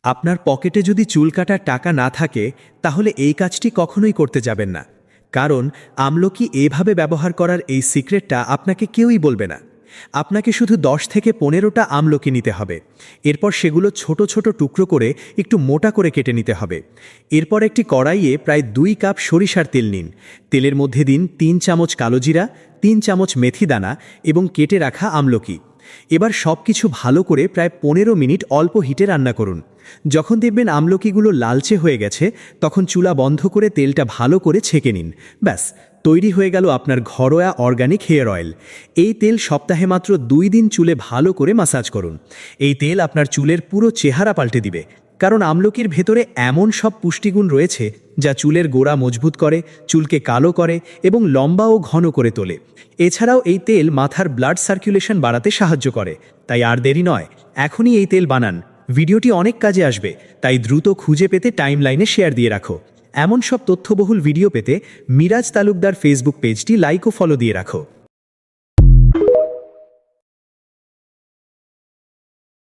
আপনার পকেটে যদি চুল কাটার টাকা না থাকে তাহলে এই কাজটি কখনোই করতে যাবেন না। কারণ আমলকি এভাবে ব্যবহার করার এই সিক্রেটটা আপনাকে কেউই বলবে না। আপনাকে শুধু 10 থেকে 15টা আমলকি নিতে হবে। এরপর সেগুলো ছোট ছোট টুকরো করে একটু মোটা করে কেটে নিতে হবে। এরপর একটি কড়াইয়ে প্রায় 2 কাপ সরিষার তেল নিন। তেলের মধ্যে দিন 3 চামচ কালোজিরা, 3 চামচ মেথি দানা এবং কেটে রাখা আমলকি। এবার সব কিছু ভালো করে প্রায় 15 মিনিট অল্প হিটে রান্না করুন। যখন দেখবেন আমলকিগুলো লালচে হয়ে গেছে তখন চুলা বন্ধ করে তেলটা ভালো করে ছেঁকে নিন। ব্যাস, তৈরি হয়ে গেল আপনার ঘরোয়া অর্গানিক হেয়ার অয়েল। এই তেল সপ্তাহে মাত্র 2 দিন চুলে ভালো করে ম্যাসাজ করুন। এই তেল আপনার চুলের পুরো চেহারা পাল্টে দিবে। কারণ আমলকির ভেতরে এমন সব পুষ্টিগুণ রয়েছে যা চুলের গোড়া মজবুত করে, চুলকে কালো করে এবং লম্বা ও ঘন করে তোলে। এছাড়াও এই তেল মাথার ব্লাড সার্কুলেশন বাড়াতে সাহায্য করে। তাই আর দেরি নয়, এখনই এই তেল বানান। ভিডিওটি অনেক কাজে আসবে, তাই দ্রুত খুঁজে পেতে টাইমলাইনে শেয়ার দিয়ে রাখো। এমন সব তথ্যবহুল ভিডিও পেতে মিরাজ তালুকদার ফেসবুক পেজটি লাইক ও ফলো দিয়ে রাখো।